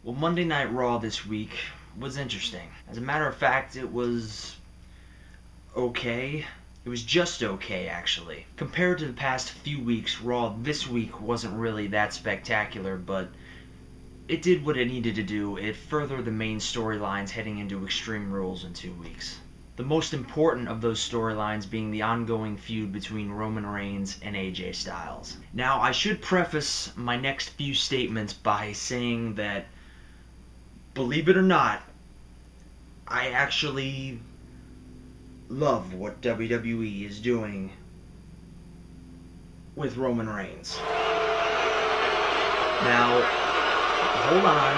Well, Monday Night Raw this week was interesting. As a matter of fact, it was okay. It was just okay, actually. Compared to the past few weeks, Raw this week wasn't really that spectacular, but it did what it needed to do. It furthered the main storylines heading into Extreme Rules in 2 weeks. The most important of those storylines being the ongoing feud between Roman Reigns and AJ Styles. Now, I should preface my next few statements by saying that, believe it or not, I actually love what WWE is doing with Roman Reigns. Now, hold on.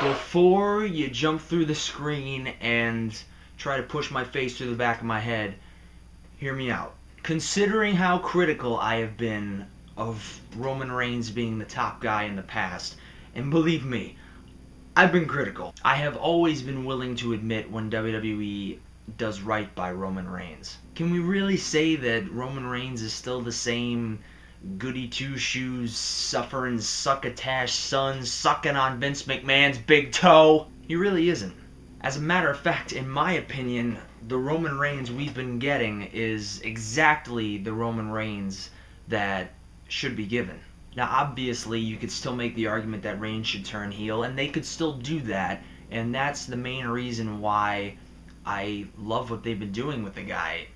Before you jump through the screen and try to push my face through the back of my head, hear me out. Considering how critical I have been of Roman Reigns being the top guy in the past, and believe me, I've been critical. I have always been willing to admit when WWE does right by Roman Reigns. Can we really say that Roman Reigns is still the same goody two-shoes, suffering succotash son sucking on Vince McMahon's big toe? He really isn't. As a matter of fact, in my opinion, the Roman Reigns we've been getting is exactly the Roman Reigns that should be given. Now, obviously, you could still make the argument that Reigns should turn heel, and they could still do that, and that's the main reason why I love what they've been doing with the guy.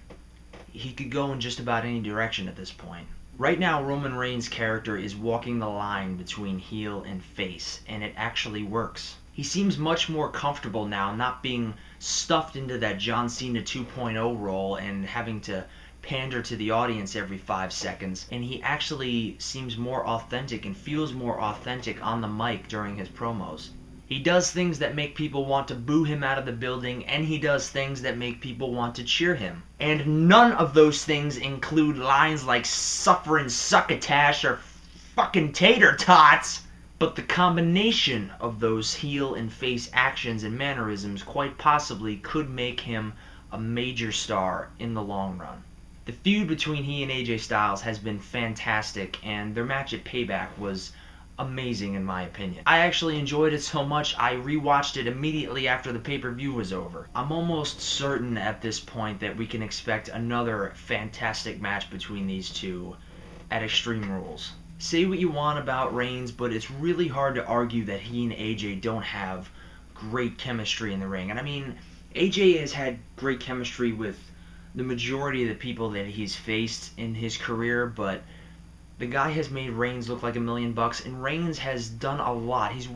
He could go in just about any direction at this point. Right now, Roman Reigns' character is walking the line between heel and face, and it actually works. He seems much more comfortable now, not being stuffed into that John Cena 2.0 role and having to pander to the audience every 5 seconds, and he actually seems more authentic and feels more authentic on the mic during his promos. He does things that make people want to boo him out of the building, and he does things that make people want to cheer him. And none of those things include lines like suffering succotash or fucking tater tots. But the combination of those heel and face actions and mannerisms quite possibly could make him a major star in the long run. The feud between he and AJ Styles has been fantastic, and their match at Payback was amazing in my opinion. I actually enjoyed it so much I rewatched it immediately after the pay-per-view was over. I'm almost certain at this point that we can expect another fantastic match between these two at Extreme Rules. Say what you want about Reigns, but it's really hard to argue that he and AJ don't have great chemistry in the ring. And I mean, AJ has had great chemistry with the majority of the people that he's faced in his career, but the guy has made Reigns look like $1 million, and Reigns has done a lot. He's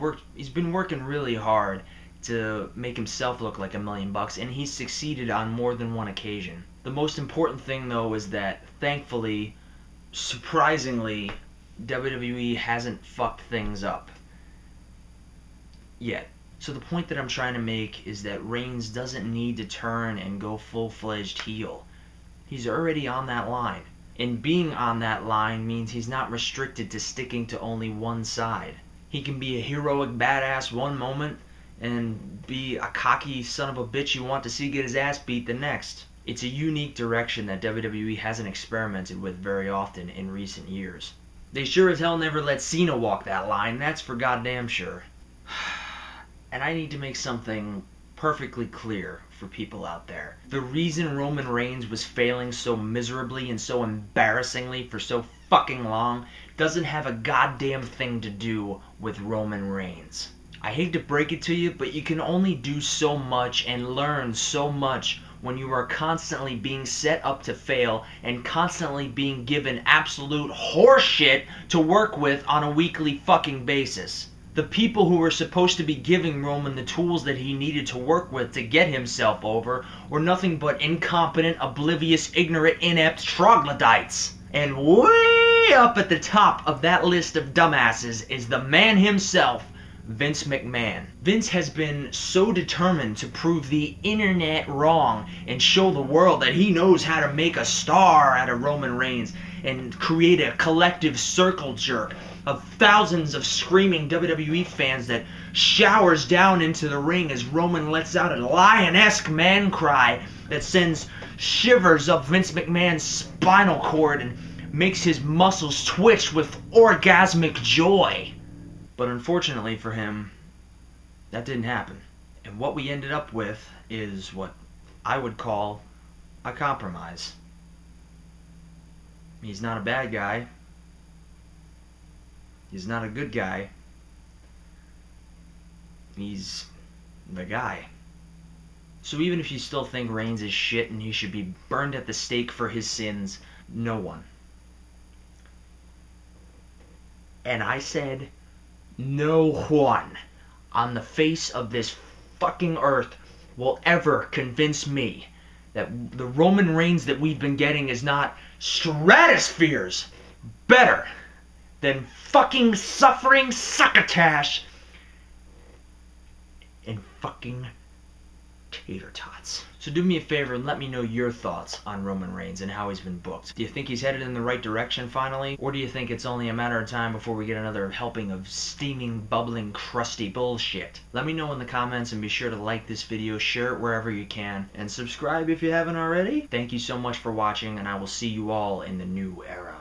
been working really hard to make himself look like $1 million, and he's succeeded on more than one occasion. The most important thing, though, is that thankfully, surprisingly, WWE hasn't fucked things up yet. So the point that I'm trying to make is that Reigns doesn't need to turn and go full-fledged heel. He's already on that line. And being on that line means he's not restricted to sticking to only one side. He can be a heroic badass one moment and be a cocky son of a bitch you want to see get his ass beat the next. It's a unique direction that WWE hasn't experimented with very often in recent years. They sure as hell never let Cena walk that line, that's for goddamn sure. And I need to make something perfectly clear for people out there. The reason Roman Reigns was failing so miserably and so embarrassingly for so fucking long doesn't have a goddamn thing to do with Roman Reigns. I hate to break it to you, but you can only do so much and learn so much when you are constantly being set up to fail and constantly being given absolute horseshit to work with on a weekly fucking basis. The people who were supposed to be giving Roman the tools that he needed to work with to get himself over were nothing but incompetent, oblivious, ignorant, inept troglodytes. And way up at the top of that list of dumbasses is the man himself, Vince McMahon. Vince has been so determined to prove the internet wrong and show the world that he knows how to make a star out of Roman Reigns and create a collective circle jerk of thousands of screaming WWE fans that showers down into the ring as Roman lets out a lion-esque man cry that sends shivers up Vince McMahon's spinal cord and makes his muscles twitch with orgasmic joy. But unfortunately for him, that didn't happen. And what we ended up with is what I would call a compromise. He's not a bad guy. He's not a good guy. He's the guy. So even if you still think Reigns is shit and he should be burned at the stake for his sins, no one. And I said, no one on the face of this fucking earth will ever convince me that the Roman Reigns that we've been getting is not stratospheres better than fucking suffering succotash and fucking tater tots. So do me a favor and let me know your thoughts on Roman Reigns and how he's been booked. Do you think he's headed in the right direction finally? Or do you think it's only a matter of time before we get another helping of steaming, bubbling, crusty bullshit? Let me know in the comments and be sure to like this video, share it wherever you can, and subscribe if you haven't already. Thank you so much for watching, and I will see you all in the new era.